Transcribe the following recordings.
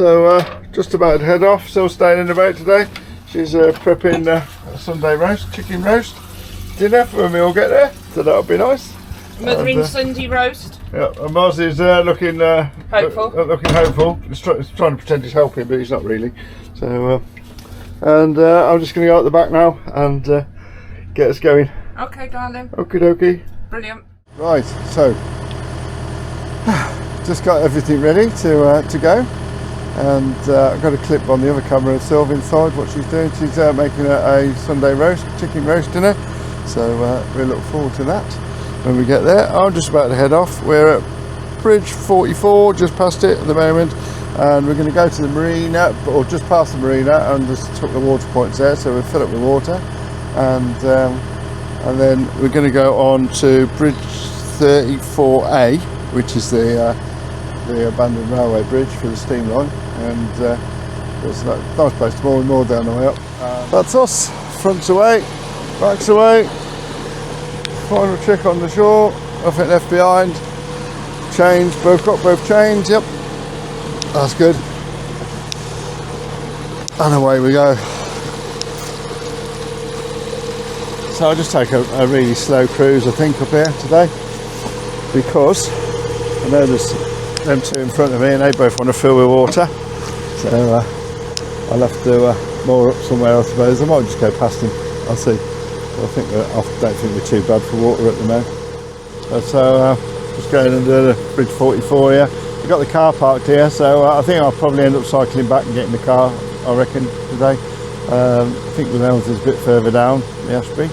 So just about to head off. Still staying in the boat today. She's prepping a Sunday roast, chicken roast dinner for when we all get there. So that'll be nice. Mothering Sunday roast. Yeah, and Moz is looking hopeful. Looking hopeful. He's trying to pretend he's helping, but he's not really. So I'm just going to go out the back now and get us going. Okay, darling. Okie dokie. Brilliant. Right, so just got everything ready to go, and I've got a clip on the other camera of Sylv inside what she's doing. She's making a Sunday roast, chicken roast dinner, so we look forward to that when we get there. I'm just about to head off. We're at Bridge 44, just past it at the moment, and we're going to go to the marina, or just past the marina, and just took the water points there, so we'll fill up with water, and then we're going to go on to Bridge 34A, which is the abandoned railway bridge for the steam line, and it's a nice place to moor down the way up. That's us, fronts away, backs away, final check on the shore, nothing left behind, chains, both got both chains, yep, that's good, and away we go. So I'll just take a really slow cruise I think up here today, because I know there's them two in front of me and they both want to fill with water, so I'll have to moor up somewhere I suppose. I might just go past them, I'll see. But I don't think we're too bad for water at the moment. So just going under the Bridge 44 here. We've got the car parked here, so I think I'll probably end up cycling back and getting the car, I reckon, today. I think the Nels is a bit further down, the Ashby,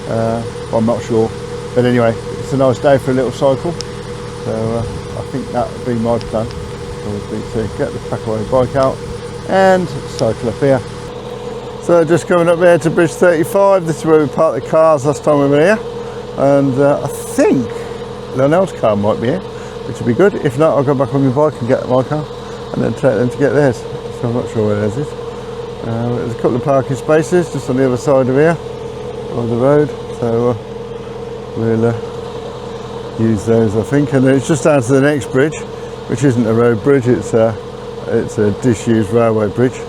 but I'm not sure. But anyway, it's a nice day for a little cycle, so I think that would be my plan, would be to get the packaway bike out and cycle up here. So just coming up here to Bridge 35, this is where we parked the cars last time we were here, and I think Lionel's car might be here, which would be good. If not, I'll go back on my bike and get my car and then take them to get theirs, so I'm not sure where theirs is. There's a couple of parking spaces just on the other side of here, of the road, so we'll use those I think, and it's just down to the next bridge, which isn't a road bridge, it's a disused railway bridge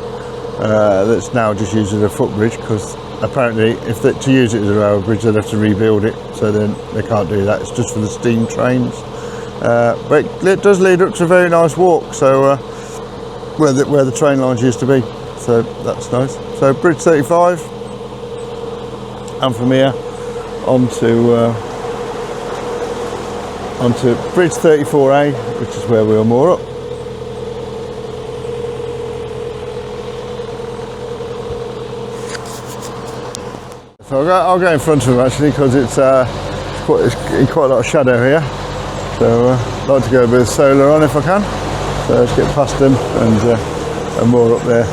that's now just used as a footbridge, because apparently to use it as a railway bridge they'd have to rebuild it, so then they can't do that. It's just for the steam trains, but it does lead up to a very nice walk, so where the train lines used to be, so that's nice. So Bridge 35, and from here onto Bridge 34A, which is where we'll moor up. So I'll go in front of them actually, because it's in quite a lot of shadow here, so I'd like to go a bit of solar on if I can, so let's get past them and moor up there.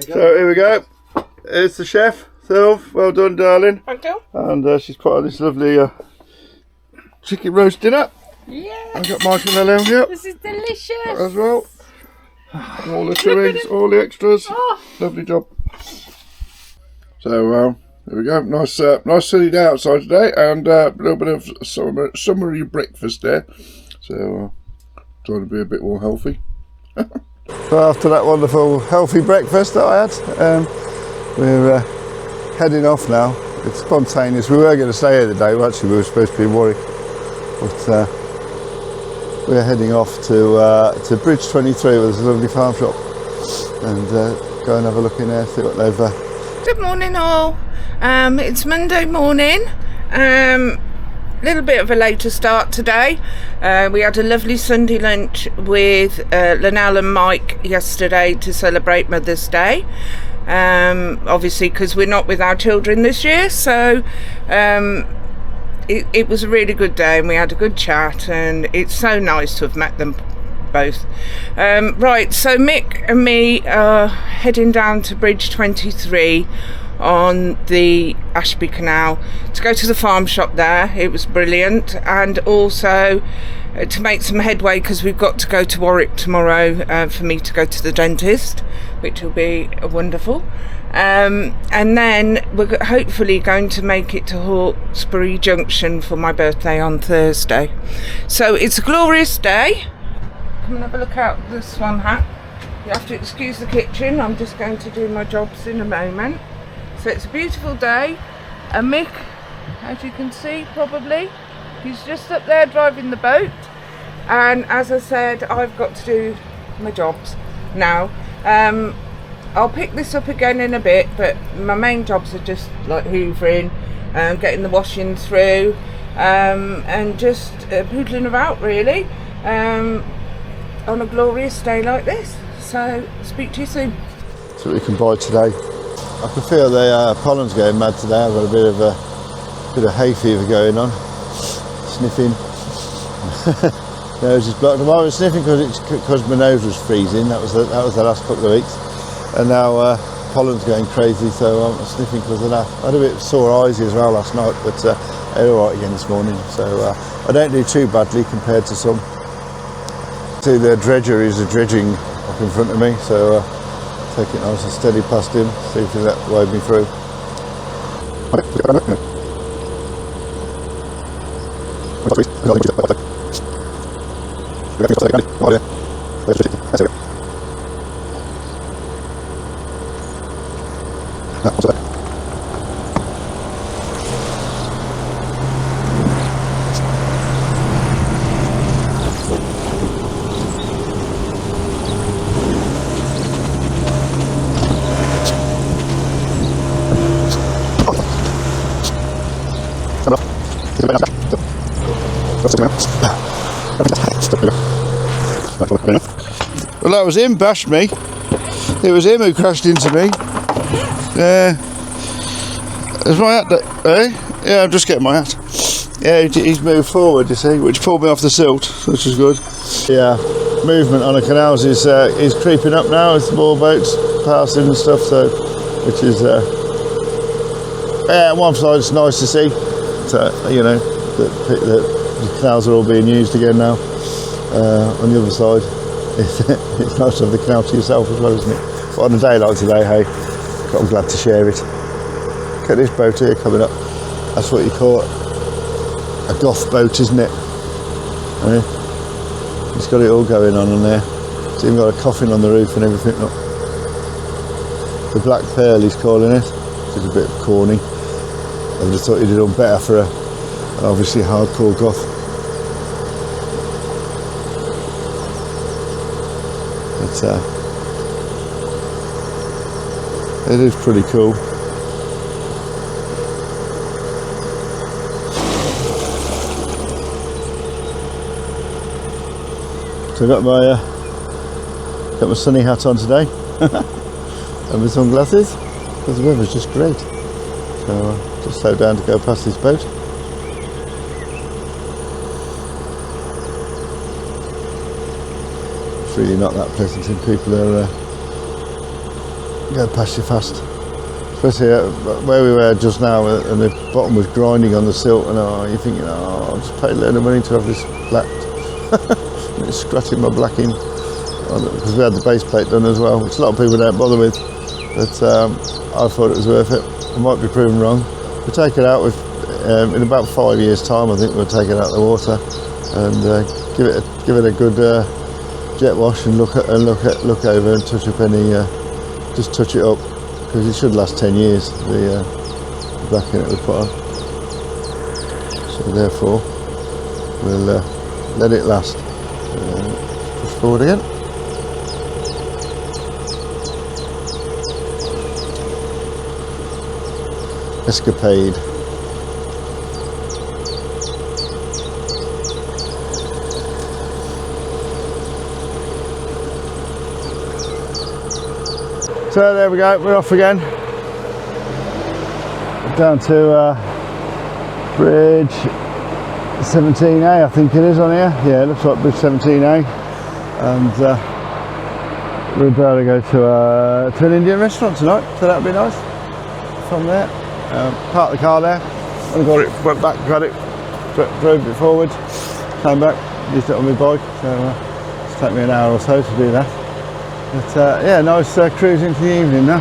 So here we go. It's the chef, Sylv. Well done, darling. Thank you. And she's put on this lovely chicken roast dinner. Yeah. I've got Michael and Ellen here. This is delicious. As well. All the trimmings, all the extras. Oh. Lovely job. So there we go. Nice sunny day outside today, and a little bit of summery breakfast there. So trying to be a bit more healthy. So after that wonderful healthy breakfast that I had, we're heading off now. It's spontaneous. We were going to stay here today. Actually, we were supposed to be in Warwick, but we're heading off to Bridge 23, where there's a lovely farm shop, and go and have a look in there, see what they've. Good morning, all. It's Monday morning. Little bit of a later start today. We had a lovely Sunday lunch with Lynelle and Mike yesterday to celebrate Mother's Day. Obviously because we're not with our children this year, so it was a really good day, and we had a good chat, and it's so nice to have met them both. Right, so Mick and me are heading down to Bridge 23 on the Ashby Canal to go to the farm shop there. It was brilliant, and also to make some headway because we've got to go to Warwick tomorrow for me to go to the dentist, which will be wonderful. And then we're hopefully going to make it to Hawkesbury Junction for my birthday on Thursday. So it's a glorious day. Come and have a look out the swan hat. You have to excuse the kitchen, I'm just going to do my jobs in a moment. So it's a beautiful day, and Mick, as you can see probably, he's just up there driving the boat, and as I said, I've got to do my jobs now. I'll pick this up again in a bit, but my main jobs are just like hoovering, getting the washing through, and just poodling about really, on a glorious day like this. So speak to you soon. So we can buy today. I can feel the pollen's going mad today. I've got a bit of hay fever going on. Sniffing. Nose is blocked. I was sniffing because my nose was freezing. That was the last couple of weeks. And now pollen's going crazy, so I'm sniffing because of that. I had a bit of sore eyes as well last night, but they're all right again this morning. So I don't do too badly compared to some. See, the dredger is dredging up in front of me, so take it nice and steady past him, see if he'll wade me through. Well, that was him, bashed me. It was him who crashed into me. There's my hat, yeah, I'm just getting my hat. Yeah, he's moved forward, you see, which pulled me off the silt, which is good. Yeah, movement on the canals is creeping up now with more boats passing and stuff, so which is yeah, on one side it's nice to see. So, you know, the canals are all being used again now. On the other side, it's nice to have the canal to yourself as well, isn't it? But on a day like today, hey, I'm glad to share it. Look at this boat here coming up. That's what you call a goth boat, isn't it? It's got it all going on there. It's even got a coffin on the roof and everything. Look. The Black Pearl he's calling it, which is a bit corny. I just thought he'd have done better for an obviously hardcore goth. But it is pretty cool. So I got my sunny hat on today and my sunglasses because the weather's just great. So just slowed down to go past this boat. It's really not that pleasant when people are go past you fast. Especially where we were just now, and the bottom was grinding on the silt, and you're thinking, I'll just pay a load of money to have this blacked. And it's scratching my blacking because we had the base plate done as well, which a lot of people don't bother with. But I thought it was worth it. I might be proven wrong. We'll take it out with in about 5 years' time. I think we'll take it out of the water and give it a good jet wash and look over and touch up any. Just touch it up because it should last 10 years. The blacking that we put on. So therefore, we'll let it last. Push forward again. Escapade. So there we go, we're off again. Down to Bridge 17A, I think it is on here. Yeah, it looks like bridge 17A, and we're about to go to an Indian restaurant tonight, so that'll be nice. From there, parked the car there, and got it, went back, got it, drove it forward, came back, used it on my bike. So it's taken me an hour or so to do that. But yeah, nice cruise into the evening now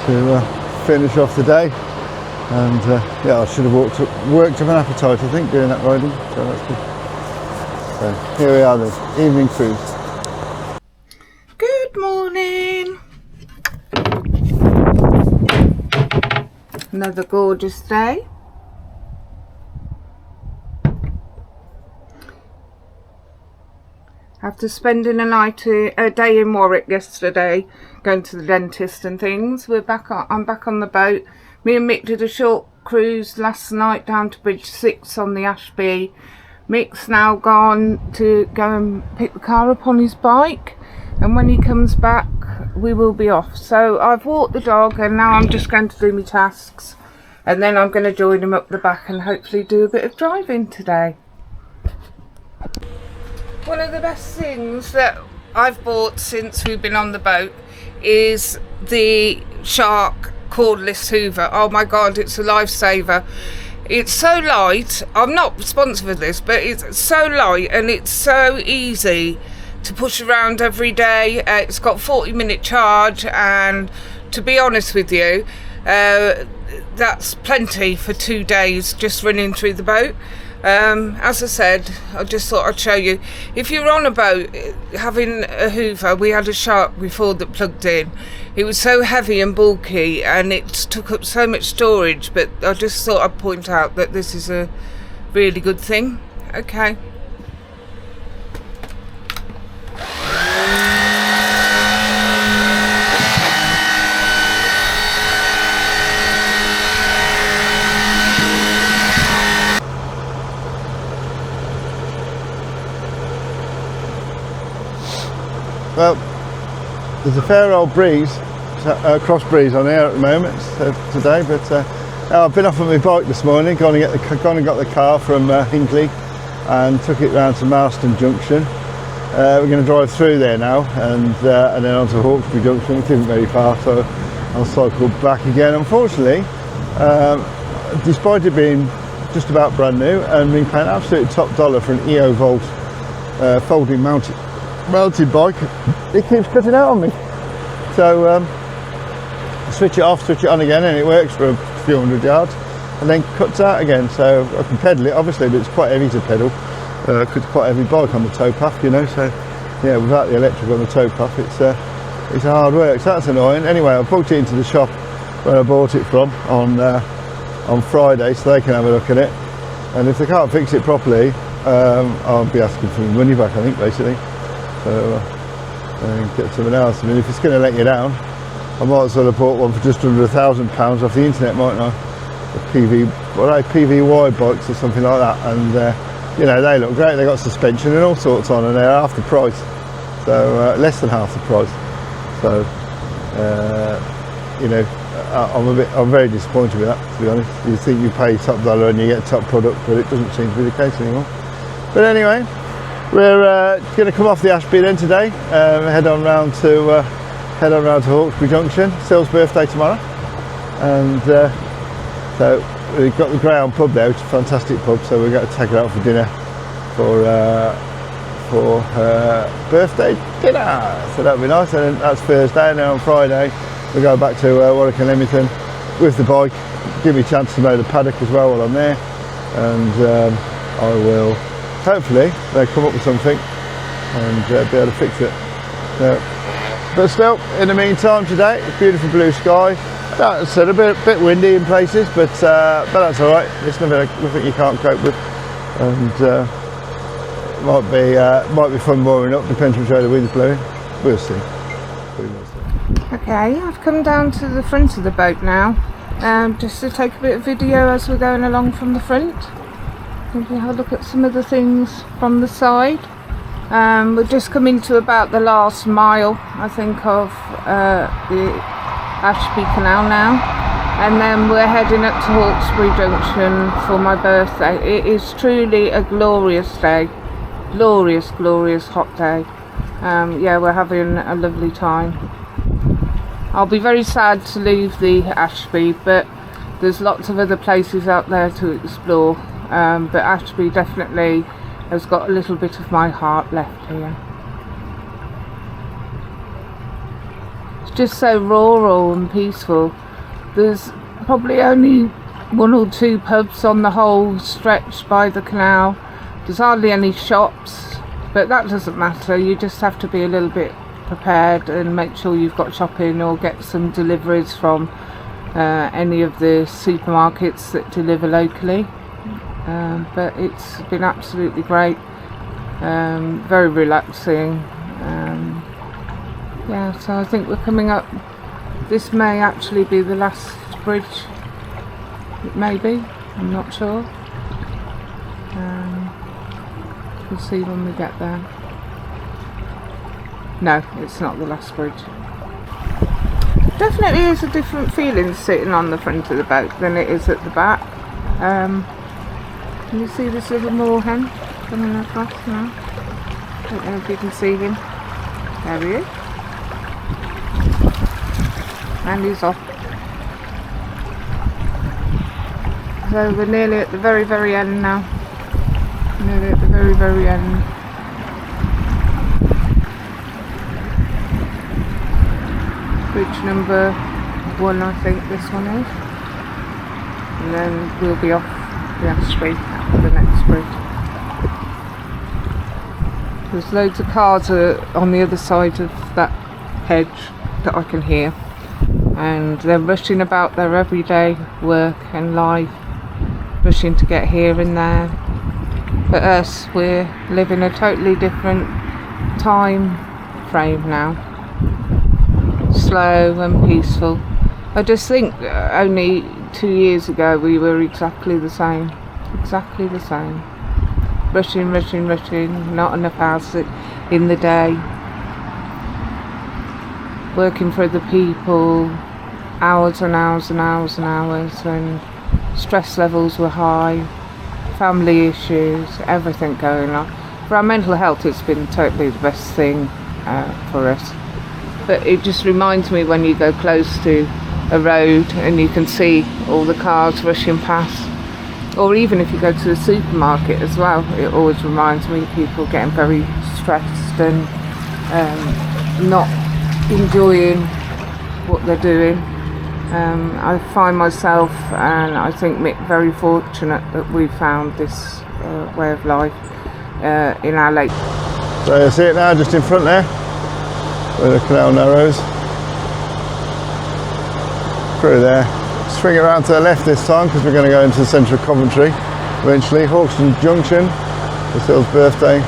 to finish off the day. And yeah, I should have worked up an appetite, I think, doing that riding, so that's good. So here we are then, evening cruise. Good morning. Another gorgeous day. After spending a day in Warwick yesterday, going to the dentist and things, I'm back on the boat. Me and Mick did a short cruise last night down to Bridge 6 on the Ashby. Mick's now gone to go and pick the car up on his bike, and when he comes back we will be off. So I've walked the dog and now I'm just going to do my tasks, and then I'm going to join him up the back and hopefully do a bit of driving today. One of the best things that I've bought since we've been on the boat is the Shark cordless hoover. Oh my god, it's a lifesaver. It's so light. I'm not sponsored for this, but it's so light and it's so easy to push around every day. It's got 40-minute charge, and to be honest with you, that's plenty for 2 days just running through the boat. As I said, I just thought I'd show you. If you're on a boat having a hoover, we had a Shark before that plugged in. It was so heavy and bulky and it took up so much storage, but I just thought I'd point out that this is a really good thing. Okay. Well, there's a fair old breeze, cross breeze on here at the moment today, but I've been off on my bike this morning, gone and got the car from Hinckley and took it round to Marston Junction. We're going to drive through there now and then on to Hawkesbury Junction, which isn't very far, so I'll cycle back again. Unfortunately, despite it being just about brand new and being paying absolute top dollar for an EO Volt folding mounted bike, it keeps cutting out on me. So switch it off, switch it on again, and it works for a few hundred yards and then cuts out again. So I can pedal it obviously, but it's quite heavy to pedal because it's quite a heavy bike on the towpath, you know. So yeah, without the electric on the towpath, it's hard work, so that's annoying. Anyway, I booked it into the shop where I bought it from on Friday, so they can have a look at it, and if they can't fix it properly, I'll be asking for my money back, I think, basically. So get someone else. I mean, if it's going to let you down, I might as well have bought one for just under £1,000 off the internet, mightn't I? PVY bikes or something like that, and you know, they look great. They got suspension and all sorts on, and they're half the price, so less than half the price. So you know, I'm very disappointed with that, to be honest. You think you pay top dollar and you get top product, but it doesn't seem to be the case anymore. But anyway, we're going to come off the Ashby then today, head on round to Hawkesbury Junction. Sylv's birthday tomorrow, and so we've got the Greyhound pub there, which is a fantastic pub. So we're going to take her out for dinner for her birthday dinner. So that'll be nice. And then that's Thursday. And then on Friday we go back to Warwick and Leamington with the bike. Give me a chance to mow the paddock as well while I'm there, and I will. Hopefully they come up with something and be able to fix it. But still, in the meantime today, it's beautiful blue sky. Like I said, a bit windy in places, but that's all right. It's nothing you can't cope with, and might be fun mooring up. Depends which way the wind's blowing. We'll see. We will see. Okay, I've come down to the front of the boat now, just to take a bit of video as we're going along from the front. If you have a look at some of the things from the side. We're just coming to about the last mile, I think, of the Ashby Canal now. and then we're heading up to Hawkesbury Junction for my birthday. It is truly a glorious day, glorious hot day. Yeah, we're having a lovely time. I'll be very sad to leave the Ashby, but there's lots of other places out there to explore, but Ashby definitely has got a little bit of my heart left here. It's just so rural and peaceful. There's probably only 1 or 2 pubs on the whole stretch by the canal. There's hardly any shops, but that doesn't matter. You just have to be a little bit prepared and make sure you've got shopping or get some deliveries from any of the supermarkets that deliver locally. But it's been absolutely great, very relaxing. Yeah, so I think we're coming up. This may actually be the last bridge. Maybe, I'm not sure. We'll see when we get there. No, it's not the last bridge. Definitely is a different feeling sitting on the front of the boat than it is at the back. Can you see this little moorhen coming across now? Don't know if you can see him. There he is. And he's off. So we're nearly at the very end now. Nearly at the very end. Bridge number 1, I think this one is. And then we'll be off the Ashby for the next bridge. There's loads of cars on the other side of that hedge that I can hear. And they're rushing about their everyday work and life, rushing to get here and there. But us, we're living a totally different time frame now. Slow and peaceful. I just think only 2 years ago we were exactly the same. Exactly the same. Rushing, not enough hours in the day. Working for other people, hours and hours, and stress levels were high, family issues, everything going on. For our mental health, it's been totally the best thing for us. But it just reminds me when you go close to a road and you can see all the cars rushing past, or even if you go to the supermarket as well, it always reminds me of people getting very stressed and not enjoying what they're doing. I find myself, and I think Mick, very fortunate that we found this way of life in our lake. So you see it now, just in front there, where the canal narrows. Through there. Swing around to the left this time because we're going to go into the centre of Coventry eventually. Hawkesbury Junction for Sylv's birthday.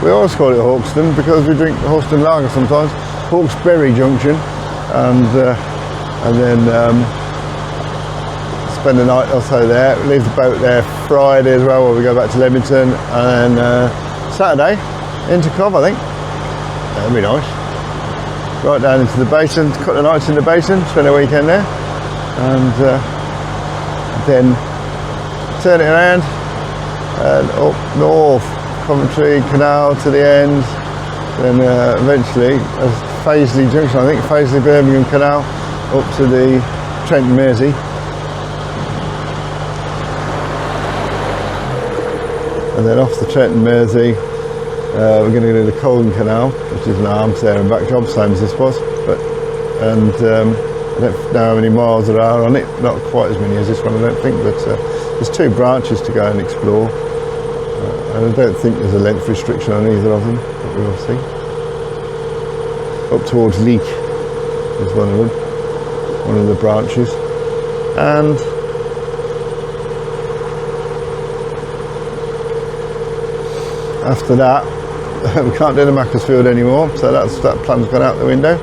We always call it Hawkeston because we drink Hawkeston lager sometimes. Hawkesbury Junction, and then spend the night or so there. We leave the boat there Friday as well, where we go back to Leamington, and then Saturday into Cov, I think. That'd be nice. Right down into the basin, cut the nights in the basin, spend a weekend there, and then turn it around and up north, Coventry Canal to the end, then eventually Paisley Junction, I think, Paisley Birmingham Canal up to the Trent Mersey. And then off the Trent Mersey, we're going to go to the Colne Canal, which is an arms there and back job, same as this was. I don't know how many miles there are on it, not quite as many as this one, I don't think, but there's 2 branches to go and explore. And I don't think there's a length restriction on either of them, but we will see. Up towards Leek is one of them, one of the branches. And after that, we can't do the Macclesfield anymore, so that plan's gone out the window.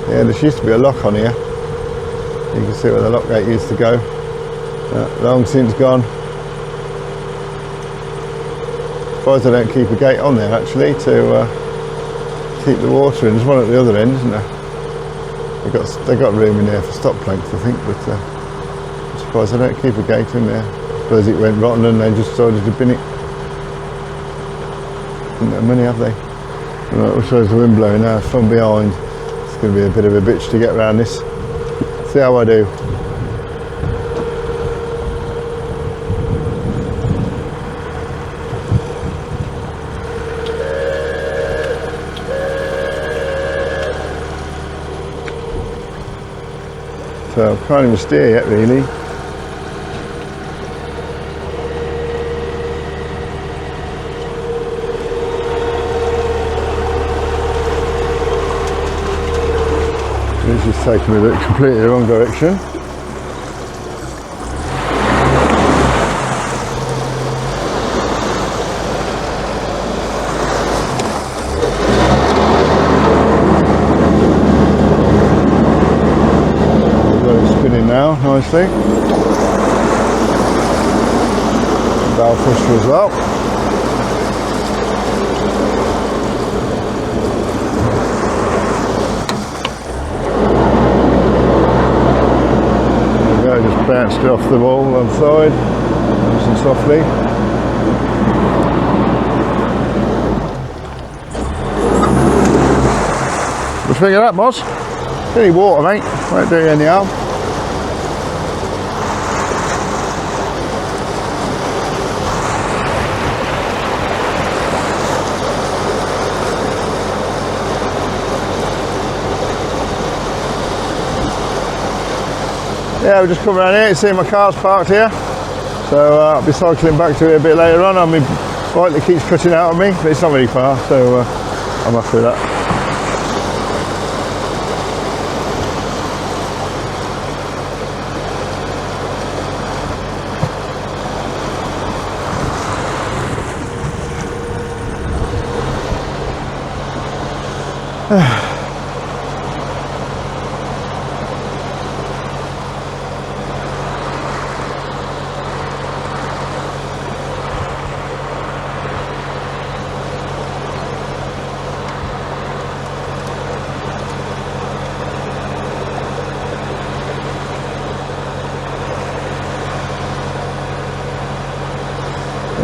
Yeah, there used to be a lock on here. You can see where the lock gate used to go. Long since gone. Surprised they don't keep a gate on there actually to keep the water in. There's one at the other end, isn't there? They got room in there for stop planks, I think, but I'm surprised they don't keep a gate in there. I suppose it went rotten and they just decided to bin it. Haven't got money, have they? Right, which way is the wind blowing now? From behind. It's going to be a bit of a bitch to get around this. See how I do. So I can't even steer yet, really. This is taking me the completely wrong direction. Now, nicely. Valve pusher as well. There we go, just bounced it off the wall on the side, nice and softly. What do you think of that, boss? Any water, mate, won't do you any harm. Yeah, we've just come around here, you see my car's parked here, so I'll be cycling back to it a bit later on. I mean, bike that keeps cutting out on me, but it's not very far, so I'm happy with that.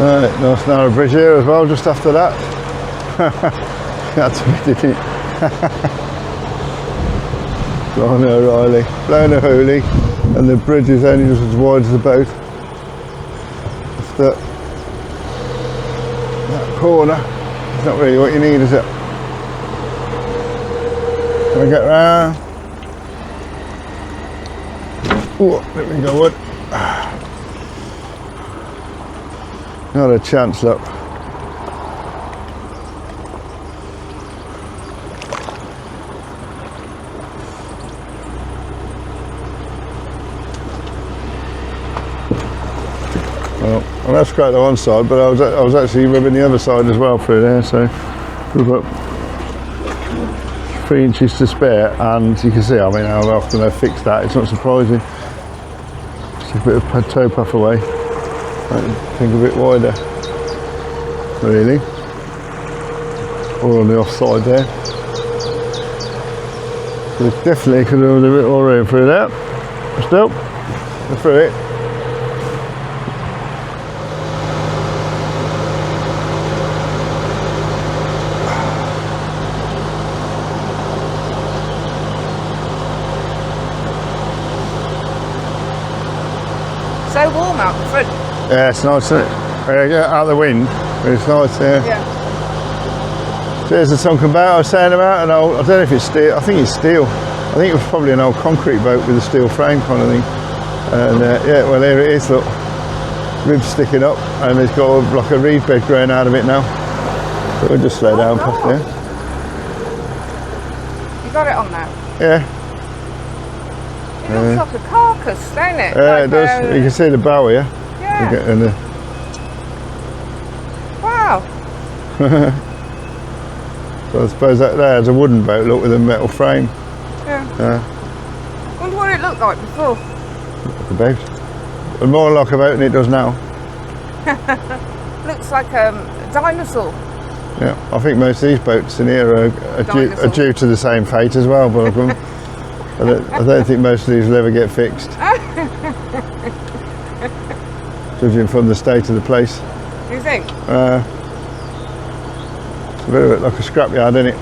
Right, nice narrow bridge here as well, just after that. That's it, didn't it? Blimey O'Reilly, blown a hoolie, and the bridge is only just as wide as the boat. After that corner, it's not really what you need, is it? Can I get round? Oh, there we go, wood. Not a chance, look. Well, I have scraped the one side, but I was actually rubbing the other side as well through there, so we've got 3 inches to spare, and you can see, I mean, how often I've fixed that, it's not surprising. Just a bit of toe puff away. I think a bit wider, really, or on the off side there. So definitely could have a bit more room through there. Still, through it. So warm out the front. Yeah, it's nice, isn't it? Yeah, out of the wind, but it's nice here. Yeah. There's the sunken boat I was saying about, and I don't know if it's steel, I think it's steel. I think it was probably an old concrete boat with a steel frame kind of thing. And yeah, well here it is, look. Ribs sticking up, and it's got like a reed bed growing out of it now. So we'll just slow down past there. You got it on now? Yeah. It looks like a carcass, don't it? Yeah, Like it does. You can see the bow here. Yeah. And Wow. so I suppose that there's a wooden boat, look, with a metal frame. Yeah. Wonder what it looked like before. Like a boat. But more like a boat than it does now. Looks like a dinosaur. Yeah, I think most of these boats in here are due to the same fate as well, but I don't think most of these will ever get fixed. Judging from the state of the place. You think? It's a bit like a scrapyard, isn't it?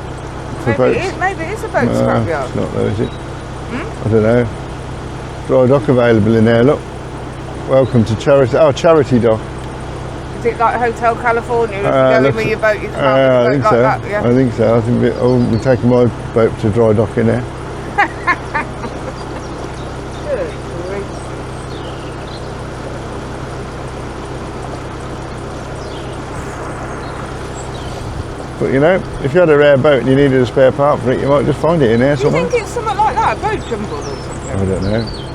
For boats. Maybe it is a boat scrapyard. It's not though, is it? I don't know. Dry dock available in there, look. Welcome to Charity. Oh, Charity Dock. Is it like Hotel California? If you go in with your boat, you can't I think like so. that, yeah? I think so. I think we're taking my boat to dry dock in there. Good grief. But you know, if you had a rare boat and you needed a spare part for it, you might just find it in there Do you somewhere. think it's something like that, a boat jumble or something? I don't know.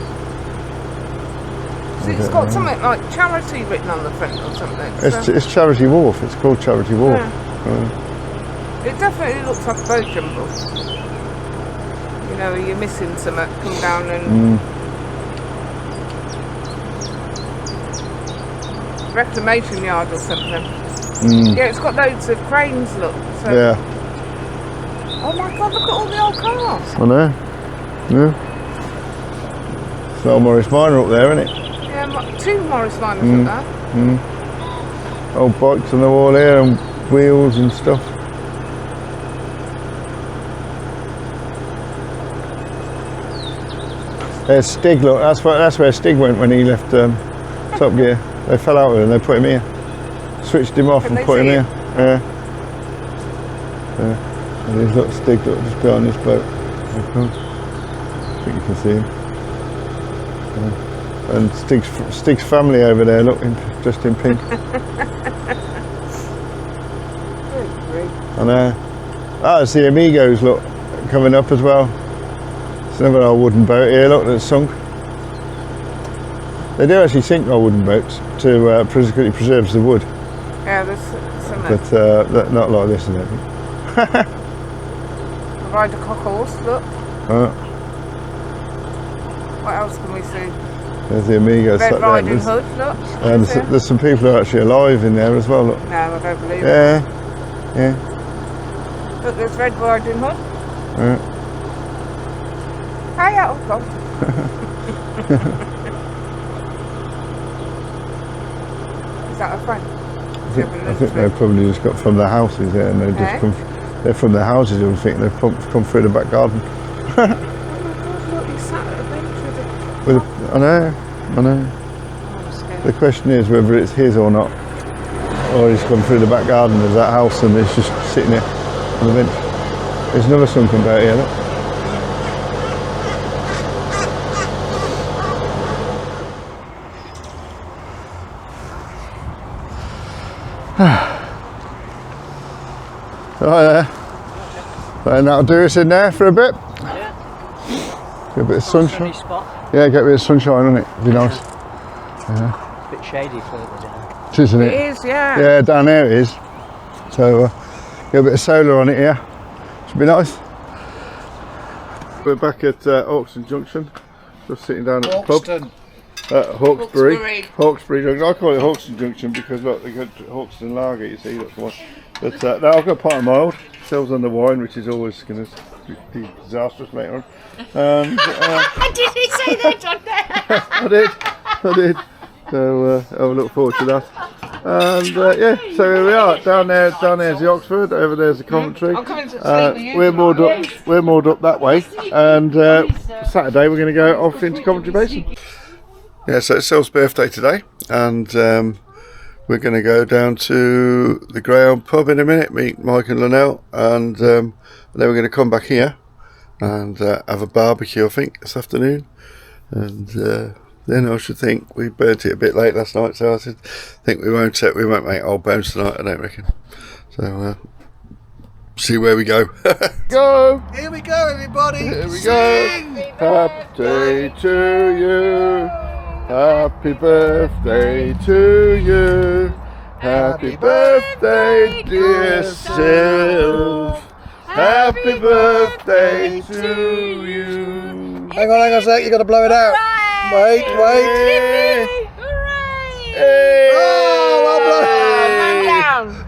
It's got something like charity written on the front or something. It's Charity Wharf. It's called Charity Wharf. Yeah. It definitely looks like a boat jumble. You know, you're missing something, come down and... Reclamation yard or something. Yeah, it's got loads of cranes, look. So. Yeah. Oh my God, look at all the old cars. I know. Yeah. It's old Morris Minor up there, isn't it? Yeah, 2 Morris Minors up there. Old bikes on the wall here and wheels and stuff. There's Stig, look, that's where Stig went when he left Top Gear. They fell out with him, they put him here. Switched him off and put him here. Yeah. And he's got Stig, look, just behind this boat. I think you can see him. And Stig's family over there, look, just in pink. I know. Oh, it's the Amigos, look, coming up as well. It's another old wooden boat here, look, that's sunk. They do actually sink old wooden boats to because it preserves the wood. Yeah, there's some. But not like this, I don't think. Ride a cock horse, look. What else can we see? There's the Amigos. Red Riding Hood, look. And there's some people who are actually alive in there as well, look. No, I don't believe it. Yeah. Look, there's Red Riding Hood. Hey, oh God. Is that a friend? I think they've probably just got from their houses there, and they've just come. They're from their houses, I think. They've come through the back garden. Oh my God, look, he's sat at a bench with a... I know. I'm scared. The question is whether it's his or not, or he's come through the back garden of that house and he's just sitting there on the bench. There's another sunken boat here, look. Right there. And that'll do us in there for a bit. Yeah. Get a bit of sunshine. Spot. Yeah, get a bit of sunshine on it. It'd be nice. Yeah. It's a bit shady further down. Isn't it? It is, yeah. Yeah, down there it is. So get a bit of solar on it here. Should be nice. We're back at Hawkesbury Junction. Just sitting down at the pub. Hawkesbury Junction. I call it Hawkesbury Junction because look, they got Hawkesbury Lager, you see, that's one. But now I've got a pint of mild, Sylv's on the wine, which is always going to be disastrous later on. And, Did he say that on there? I did. So I look forward to that. And yeah, so here we are. Down there's the Oxford, over there's the Coventry. I'm coming to sleep with you. We're moored up that way, and Saturday we're going to go off into Coventry Basin. Yeah, so it's Sylv's birthday today, and we're going to go down to the Greyhound pub in a minute, meet Mike and Lynell, and then we're going to come back here and have a barbecue, I think, this afternoon. And then I should think we burnt it a bit late last night, so I think we won't make old bones tonight, I don't reckon. So see where we go. Go! Here we go, everybody. Here we go. Happy birthday to you. Happy birthday to you. Happy birthday, dear Sylv. Happy birthday to you. Hang on a sec, you got to blow it out. Wait. Hooray! Hey. Oh, well blown.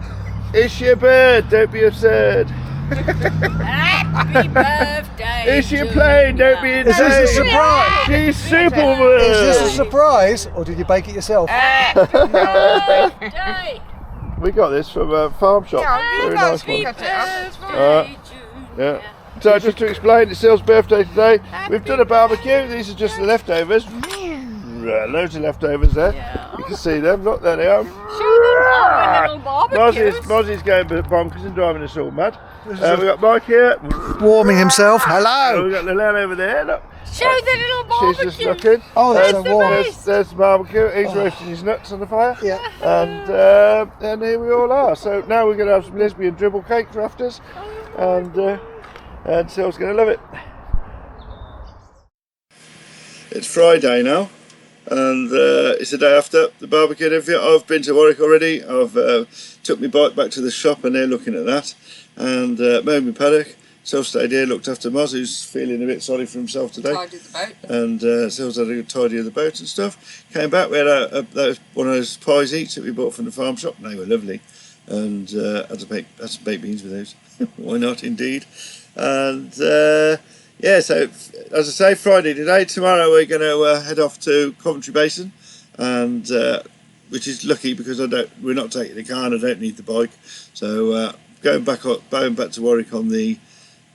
It's your bird, don't be absurd. Happy birthday It's your plane, don't be insane. Is this a surprise? She's Superwoman. Is this a surprise, or did you bake it yourself? We got this from a farm shop. Very nice one. Yeah. So just to explain, it's Sylv's birthday today. We've done a barbecue. These are just the leftovers. Loads of leftovers there. You can see them. Look, there they are. Mozzie's going bonkers and driving us all mad. We've got Mike here. Warming himself. Hello. We've got Lillian over there. Look. Show the little barbecue. She's just looking. Oh, that's so warm. There's the barbecue. He's roasting his nuts on the fire. Yeah. And here we all are. So now we're going to have some lesbian dribble cake for afters. And Sylv's going to love it. It's Friday now. And it's the day after the barbecue and everything. I've been to Warwick already. I've took my bike back to the shop and they're looking at that. And mowed my paddock. Sylv stayed here, looked after Moz, who's feeling a bit sorry for himself today. Tidied the boat. And Sylv's had a good tidy of the boat and stuff. Came back, we had one of those pies each that we bought from the farm shop. They were lovely. And had some baked beans with those. Why not, indeed. And yeah, so as I say, Friday today. Tomorrow we're going to head off to Coventry Basin, and which is lucky because we're not taking the car and I don't need the bike. So going back to Warwick on the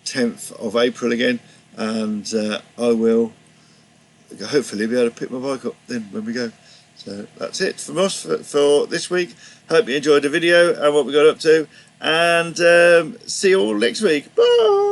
10th of April again, and I will hopefully be able to pick my bike up then when we go. So that's it from us for this week. Hope you enjoyed the video and what we got up to, and see you all next week. Bye.